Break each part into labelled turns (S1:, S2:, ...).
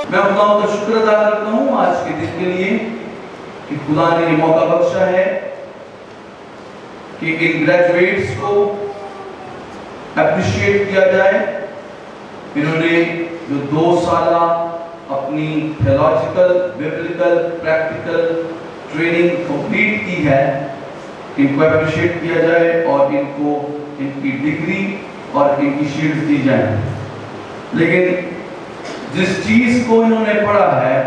S1: میں خدا کا شکر ادا کرتا ہوں آج کے دن کے لیے کہ خدا نے یہ موقع بخشا ہے کہ ان گریجویٹس کو اپریشیٹ کیا جائے. انہوں نے جو 2 سالہ اپنی theological Biblical practical training complete کی ہے, ان کو اپریشیٹ کیا جائے اور ان کو ان کی ڈگری اور ان کی شیلڈ دی جائیں. لیکن جس چیز کو انہوں نے پڑھا ہے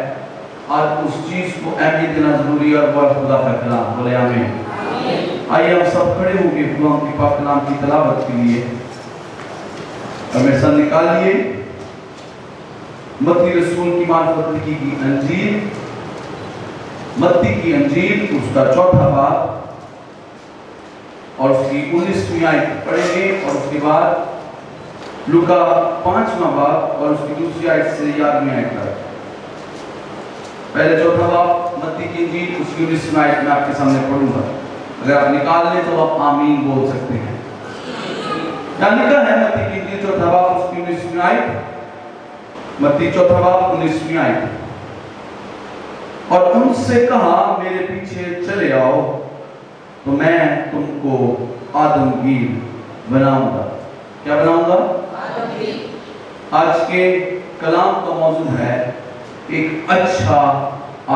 S1: آج اس چیز کو اہمیت دینا ضروری ہے, اور وہ خدا کا کلام. بولے آمین. آئیے ہم سب کھڑے ہوں گے خدا کے پاک کلام کی تلاوت کے لیے. ہمیں سر نکالیے متی رسول کی معرفت لکھی کی انجیل, متی کی انجیل اس کا 4واں باب اور اس کی 19ویں آیت پڑھیں گے, اور اس کے بعد لوکا 5واں باب اور اس کی دوسری آیت سے 11ویں آیت تک. پہلے 4واں باب متی کی انجیل اس کی 19ویں آیت میں آپ کے سامنے پڑھوں گا. اگر آپ نکال لیں تو آپ آمین بول سکتے ہیں. یہاں لکھا ہے متی کی انجیل 4واں باب اس کی 19ویں آیت, متی 4واں باب 19ویں آیت. اور ان سے کہا میرے پیچھے چلے آؤ تو میں تم کو آدمگیر بناؤں گا. کیا بناؤں گا؟ آج کے کلام کا موضوع ہے ایک اچھا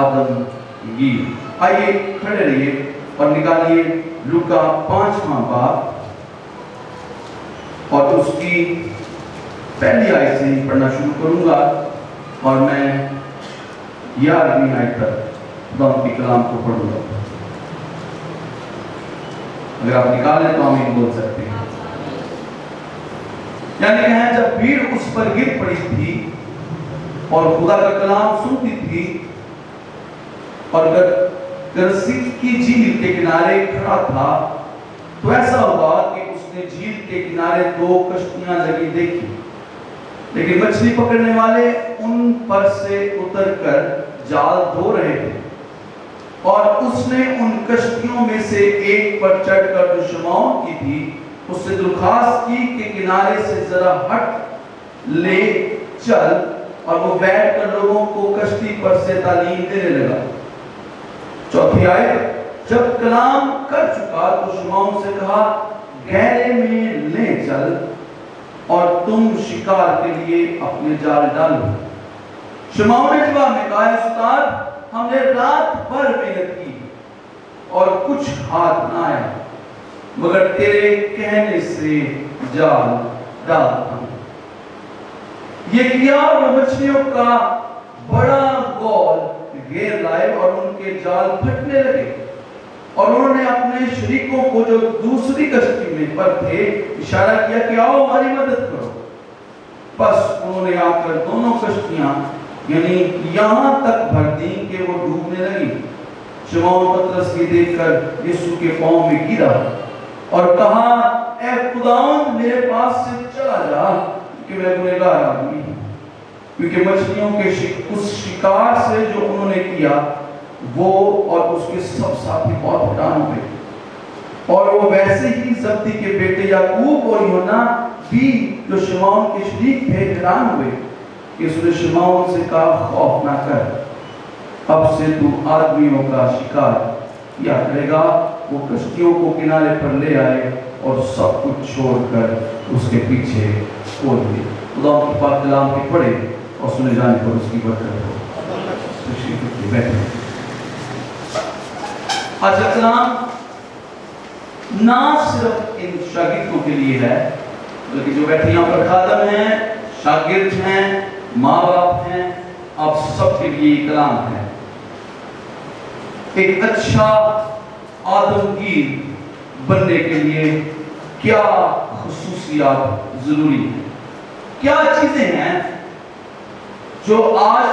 S1: آدمگیر. آئیے کھڑے رہیے اور نکالیے لوکا 5واں باب اور اس کی پہلی آیت سے پڑھنا شروع کروں گا, اور میں 11ویں آیت تک خدا کے کلام کو پڑھوں گا. اگر آپ نکالیں تو آمین بول سکتے ہیں. یعنی کہ ہے جب بھیڑ اس پر گر پڑی تھی اور خدا کا کلام سنتی تھی, اور گرسیت کی جھیل کے کنارے کھڑا تھا, تو ایسا ہوا کہ اس نے جھیل کے کنارے 2 کشتیاں لگی دیکھی, لیکن مچھلی پکڑنے والے ان پر سے اتر کر جال دھو رہے تھے. اور اس نے ان کشتیوں میں سے ایک پر چڑھ کر جو شمعون کی تھی اس سے درخواست کی کہ کنارے سے ذرا ہٹ لے چل, اور وہ بیٹھ کر لوگوں کو کشتی پر سے تعلیم دینے لگا. 4تھی آیت, جب کلام کر چکا تو شمعون سے کہا گہرے میں لے چل اور تم شکار کے لیے اپنے جال ڈالو. شمعون نے جواب میں کہا استاد ہم نے رات بھر محنت کی اور کچھ ہاتھ نہ آیا, مگر تیرے کہنے سے جال ڈالتا ہوں. یہ کیا اور وہ مچھلیوں کا بڑا گول گھیر لائے اور ان کے جال پھٹنے لگے, اور انہوں نے اپنے شریکوں کو جو دوسری کشتی میں پر تھے اشارہ کیا کہ آؤ ہماری مدد کرو. بس انہوں نے آ کر دونوں کشتیاں یعنی یہاں تک بھر دیں کہ وہ ڈوبنے لگی. شمعون پترس یہ دیکھ کر یسوع کے پاؤں میں گرا اور کہا اے خداوند میرے پاس سے چلا جا کہ میں گنہگار آدمی ہوں. کیونکہ مچھلیوں کے اس شکار سے جو انہوں نے کیا وہ اور اس کے سب ساتھی بہت حیران ہوئے, اور وہ ویسے ہی زبدی کے بیٹے یعقوب اور یوحنا بھی جو شمعون کے شریک تھے حیران ہوئے. یسوع نے شمعون سے کہا خوف نہ کر, اب سے تو آدمیوں کا شکار کیا کرے گا. وہ کشتیوں کو کنارے پر لے آئے اور سب کچھ چھوڑ کر اس کے پیچھے چھوڑ دیے. خدا کے پاک کلام کے پڑھے اور سنے جانے پر اس کی برکت ہو. آج کا کلام نہ صرف ان شاگردوں کے لیے ہے بلکہ جو بیٹھے یہاں پر خادم ہیں, شاگرد ہیں, ماں باپ ہیں, آپ سب کے لیے یہ کلام ہے. ایک اچھا آدمگیر بننے کے لیے کیا خصوصیات ضروری ہیں, کیا چیزیں ہیں جو آج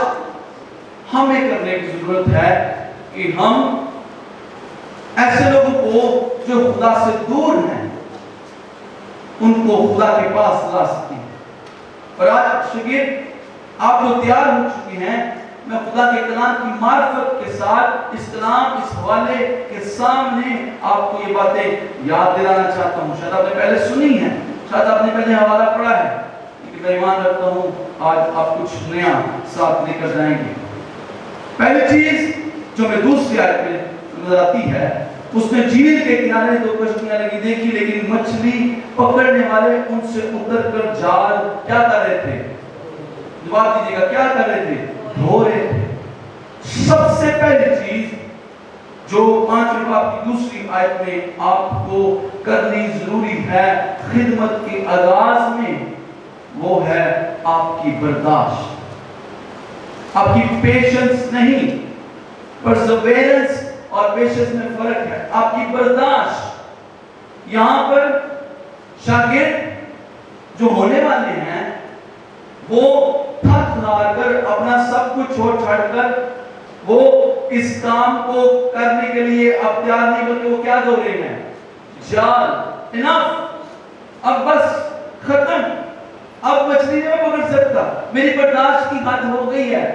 S1: ہمیں کرنے کی ضرورت ہے کہ ہم ایسے لوگوں کو جو خدا سے دور ہیں ان کو خدا کے پاس لا سکیں. اور آج شاگرد آپ جو تیار ہو چکے ہیں, میں خدا کے کلام کی معرفت کے ساتھ اس کلام اس حوالے کے سامنے آپ کو یہ باتیں یاد دلانا چاہتا ہوں. شاید آپ نے پہلے سنی ہیں, شاید آپ نے پہلے حوالہ پڑھا ہے, لیکن میں ایمان رکھتا ہوں آج آپ کچھ نیا ساتھ لے کر جائیں گے۔ پہلی چیز جو میں دوسری آیت میں نظر آتی ہے، اس میں جھیل کے کنارے دو کشتیاں لگی دیکھی، لیکن مچھلی پکڑنے والے ان سے اتر کر جال کیا کر رہے تھے؟ جواب دیجیے گا، کیا کر رہے تھے؟ دھو رہے تھے۔ سب سے پہلی چیز جو 5 باب کی دوسری آیت میں آپ کو کرنی ضروری ہے خدمت کے آغاز میں، وہ ہے آپ کی برداشت، آپ کی پیشنس نہیں، پرسیورنس اور پیشنس میں فرق ہے۔ آپ کی برداشت، یہاں پر شاگرد جو ہونے والے ہیں وہ تھک ہار کر اپنا سب کچھ چھوڑ چھاڑ کر وہ اس کام کو کرنے کے لیے اب تیار نہیں، بلکہ وہ کیا دو رہے ہیں؟ جال۔ انف، اب بس ختم، اب مچھلی نہیں میں پکڑ سکتا، میری برداشت کی حد ہو گئی ہے۔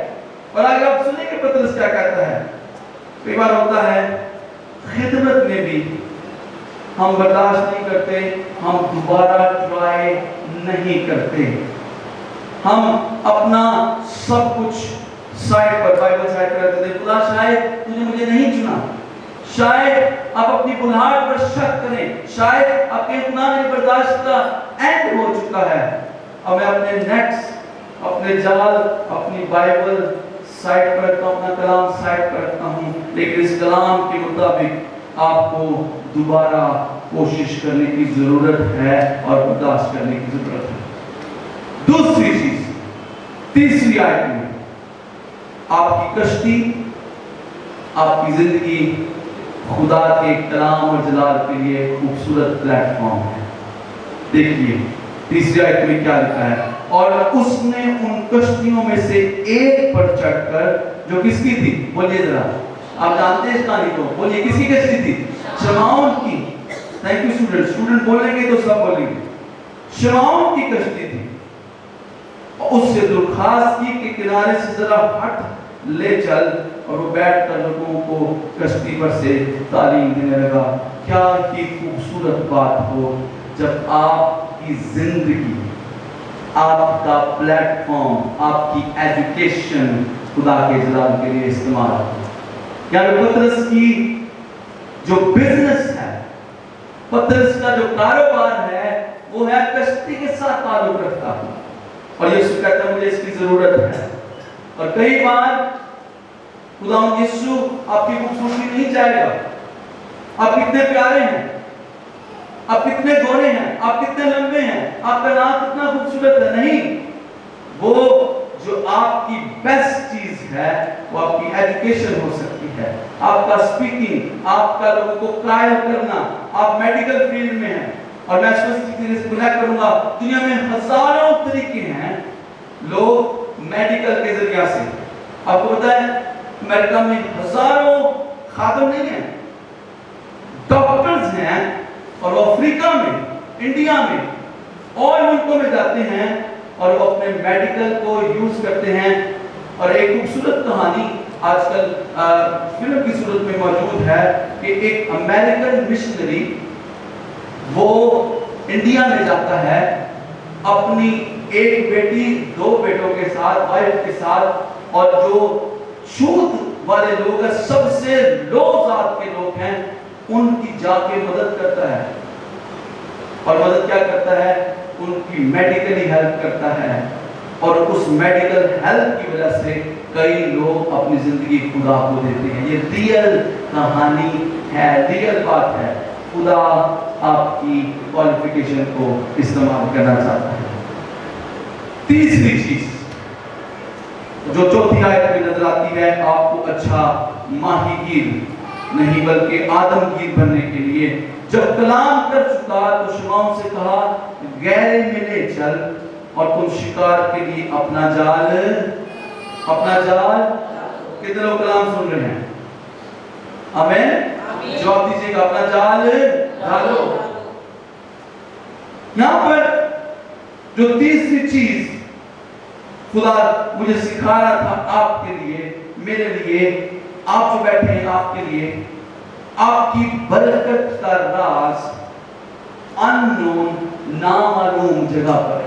S1: اور آگے آپ سنیں کہ پترس کیا کہتا ہے۔ کئی بار ہوتا ہے خدمت میں بھی ہم برداشت نہیں کرتے، ہم دوبارہ ٹرائی نہیں کرتے، ہم اپنا سب کچھ سائڈ پر، بائبل سائڈ پر رکھتے ہیں۔ خدا شاید تُو نے مجھے نہیں چنا، شاید آپ اپنی بنیاد پر شک کریں، شاید آپ کے اتنا میری برداشت کا اینڈ ہو چکا ہے، اب میں اپنے نیٹس، اپنے جال، اپنی بائبل سائڈ پر رکھتا ہوں، اپنا کلام سائڈ پر رکھتا ہوں، لیکن اس کلام کے مطابق آپ کو دوبارہ کوشش کرنے کی ضرورت ہے اور برداشت کرنے کی ضرورت ہے۔ دوسری چیز، تیسری آیت میں آپ کی کشتی، آپ کی زندگی خدا کے کلام اور جلال کے لیے خوبصورت پلیٹ فارم ہے۔ دیکھیے تیسری آیت میں کیا لکھا ہے، اور اس نے ان کشتیوں میں سے ایک پر چڑھ کر، جو کس کی تھی؟ بولیے ذرا، آپ جانتے ہیں اس کہانی کو، بولیے کس کی کشتی تھی؟ شمعون کی۔ تھینک یو اسٹوڈنٹ، اسٹوڈنٹ بولیں گے تو سب بولیں گے۔ شمعون کی کشتی تھی، اور اس سے درخواست کی کہ کنارے سے ذرا ہٹ لے چل، اور وہ بیٹھ کر لوگوں کو کشتی پر سے تعلیم دینے لگا۔ کیا ہی خوبصورت بات ہو جب آپ کی زندگی، آپ کا پلیٹ فارم، آپ کی ایجوکیشن خدا کے جلال کے لیے استعمال ہو۔ یعنی پترس کی جو بزنس ہے، پترس کا جو کاروبار ہے، وہ ہے کشتی کے ساتھ تعلق رکھتا ہے، اور یسوع کہتا ہے مجھے اس کی ضرورت ہے۔ اور کئی بار خدا یسوع آپ کی خوبصورتی نہیں چاہے گا، آپ کتنے پیارے ہیں، آپ کتنے گورے ہیں، آپ کتنے لمبے ہیں، آپ کا نام کتنا خوبصورت ہے، نہیں، وہ جو آپ کی بیسٹ چیز ہے وہ آپ کی ایجوکیشن ہو سکتی ہے، آپ کا سپیکنگ، آپ کا لوگوں کو قائل کرنا، آپ میڈیکل فیلڈ میں ہیں، اور میں اس کو کنیکٹ کروں گا، دنیا میں ہزاروں طریقے ہیں لوگ میڈیکل کے ذریعہ سے، آپ کو پتا ہے امریکہ میں ہزاروں خادم نہیں ہیں، ڈاکٹرز ہیں، اور وہ افریقہ میں، انڈیا میں اور ملکوں میں جاتے ہیں اور وہ اپنے میڈیکل کو یوز کرتے ہیں۔ اور ایک خوبصورت کہانی آج کل فلم کی صورت میں موجود ہے کہ ایک امریکن مشنری وہ انڈیا میں جاتا ہے اپنی ایک بیٹی، 2 بیٹوں کے ساتھ، وائف کے ساتھ، اور جو چھوت والے لوگ ہیں، سب سے لو ذات کے لوگ ہیں، ان کی جا کے مدد کرتا ہے، اور مدد کیا کرتا ہے؟ ان کی میڈیکلی ہیلپ کرتا ہے، اور اس میڈیکل ہیلپ کی وجہ سے کئی لوگ اپنی زندگی خدا کو دیتے ہیں۔ یہ ریئل کہانی ہے، ریئل بات ہے۔ خدا آپ کی کوالیفیکیشن کو استعمال کرنا چاہتا ہے۔ تیسری چیز جو چوتھی آیت میں نظر آتی ہے، آپ کو اچھا ماہی گیر نہیں بلکہ آدم گیر بننے کے لیے جب کلام کر چکا تو شمعون سے کہا گہرے میں لے چل، اور تم شکار کے لیے اپنا جال کتنے لوگ کلام سن رہے ہیں؟ آمین، جواب دیجیے گا، اپنا جال ڈالو۔ یہاں پر جو تیسری چیز خدا مجھے سکھا رہا تھا آپ کے لیے، میرے لیے، آپ جو بیٹھے ہیں آپ کے لیے، آپ کی برکت کا راز اننون، نامعلوم جگہ پر ہے۔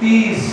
S1: 30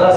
S1: 10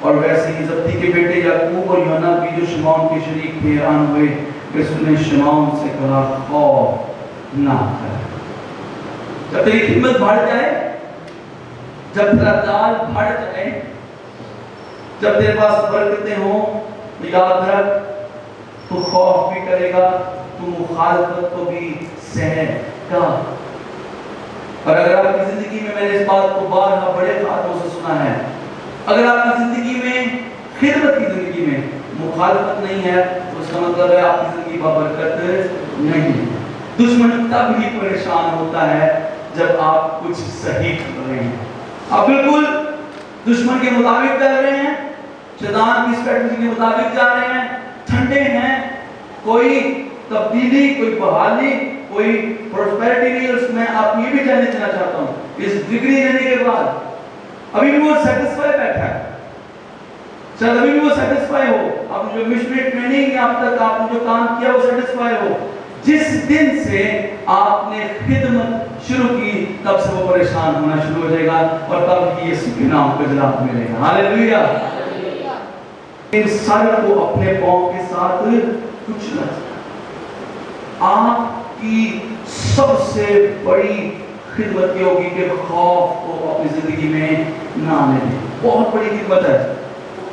S1: اور ویسے ہی زبدی کے بیٹے یعقوب اور یوحنا بھی جو شمعون کے شریک تھے حیران ہوئے۔ یسوع نے شمعون سے کہا خوف نہ کر۔ جب تیری خدمت بڑھ جائے، جب تیرا جال بڑھ جائے، جب تیرے پاس برکتیں ہوں، یاد رکھ تو خوف بھی کرے گا، تو مخالفت کو بھی سہے گا۔ اور اگر آپ کی زندگی میں نے اس بات کو بارہا بڑے خاتموں سے سنا ہے، اگر آپ کی زندگی میں، خدمت کی زندگی میں مخالفت نہیں ہے تو اس کا مطلب ہے آپ کی زندگی بابرکت نہیں۔ دشمن تب ہی پریشان ہوتا ہے جب آپ کچھ صحیح کر رہے ہیں، آپ بالکل دشمن کے مطابق کر رہے ہیں، شیطان کی اسٹریٹجی کے مطابق جا رہے ہیں، ٹھنڈے ہیں، کوئی تبدیلی، کوئی بحالی، کوئی پروسپیرٹی نہیں۔ اس میں آپ یہ بھی جاننا چاہتا ہوں، اس ڈگری لینے کے بعد ابھی بھی وہ سیٹسفائی بیٹھا ہے، شاید ابھی بھی وہ سیٹسفائی ہو، آپ نے جو مشنری ٹریننگ اب تک آپ نے جو کام کیا وہ سیٹسفائی ہو۔ جس دن سے آپ نے خدمت شروع کی تب سے وہ پریشان ہونا شروع ہو جائے گا، اور تب ہی یسوع کے نام کو جلال ملے گا۔ ہاللیلویہ۔ ان سر کو اپنے پاؤں کے ساتھ کچلا۔ آپ کی سب سے بڑی خدمت یہ ہوگی کہ خوف کو اپنی زندگی میں نہ آنے دیں۔ بہت بڑی خدمت ہے،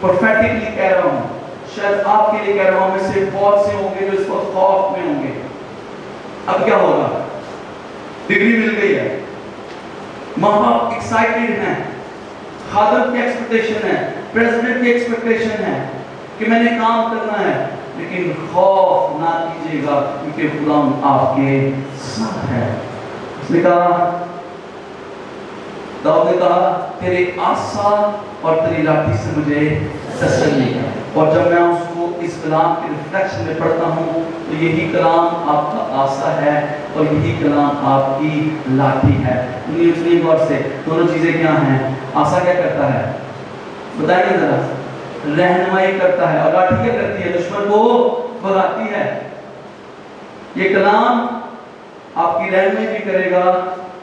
S1: پروفیٹکلی کہہ رہا ہوں، شاید آپ کے لیے کہہ رہا ہوں، میں سے بہت سے ہوں گے جو اس وقت خوف میں ہوں گے۔ اب کیا ہوگا؟ ڈگری مل گئی ہے، ماں باپ ایکسائٹیڈ ہیں، خادم کی ایکسپیکٹیشن ہے، پریزیڈنٹ کی ایکسپیکٹیشن ہے کہ میں نے کام کرنا ہے، لیکن خوف نہ کیجیے گا کیونکہ خدا آپ کے ساتھ ہے۔ اس نے کہا، داؤد نے کہا تیرے عصا اور تیری لاٹھی سے مجھے تسلی ہے۔ اور جب میں اس کو اس کلام کے ریفلیکشن میں پڑھتا ہوں تو یہی کلام آپ کا عصا ہے اور یہی کلام آپ کی لاٹھی ہے۔ سنیے غور سے، دونوں چیزیں کیا ہیں؟ عصا کیا کرتا ہے؟ بتائیے ذرا۔ رہنمائی کرتا ہے، اور لاٹھی کیا کرتی ہے؟ دشمن کو بھگاتی ہے۔ یہ کلام آپ کی رہنمائی بھی کرے گا،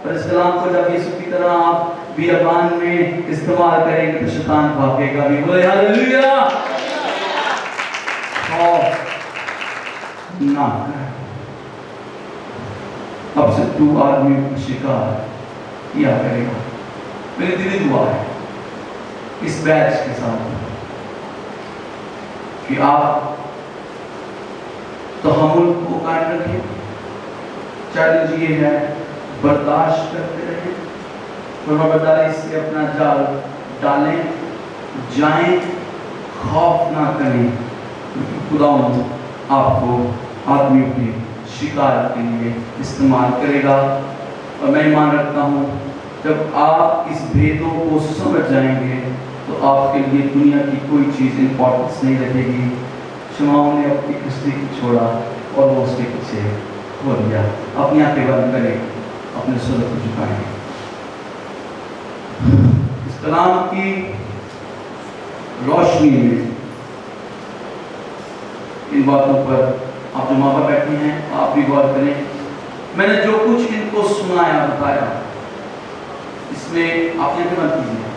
S1: اور اس کلام کو جب یسوع کی طرح آپ بیابان میں استعمال کریں گے تو شیطان بھاگے گا بھی۔ بولے ہاللیلویہ۔ خوف نہ کر۔ اب سے تو آدمی کا شکار کیا کرے گا۔ میری دلی دعا ہے اس بیچ کے ساتھ کہ آپ تحمل کو قائم رکھیں، چیلنج یہ ہے برداشت کرتے رہیں، فرمانبرداری سے اپنا جال ڈالیں، جائیں، خوف نہ کریں، کیونکہ خداوند آپ کو آدمیوں کے شکار کے لیے استعمال کرے گا۔ اور میں ایمان رکھتا ہوں جب آپ اس بھیدوں کو سمجھ جائیں گے تو آپ کے لیے دنیا کی کوئی چیز امپورٹنس نہیں رہے گی۔ شمعون نے اپنی کشتی کو چھوڑا اور وہ اس کے پیچھے ہو گیا۔ اپنی آنکھیں بند کریں، اپنے سر کو جھکائیں۔ اس کلام کی روشنی میں ان باتوں پر آپ جو ماں باپ بیٹھے ہیں آپ بھی غور کریں۔ میں نے جو کچھ ان کو سنایا بتایا اس میں آپ نے خدمت کی ہے،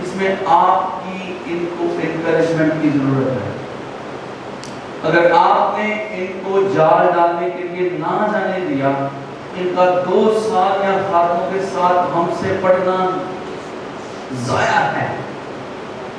S1: اس میں آپ کی ان کو انکریجمنٹ کی ضرورت ہے۔ اگر آپ نے ان کو جال ڈالنے کے لیے نہ جانے دیا، ان کا 2 سال یا خاتموں کے ساتھ ہم سے پڑھنا ضائع ہے۔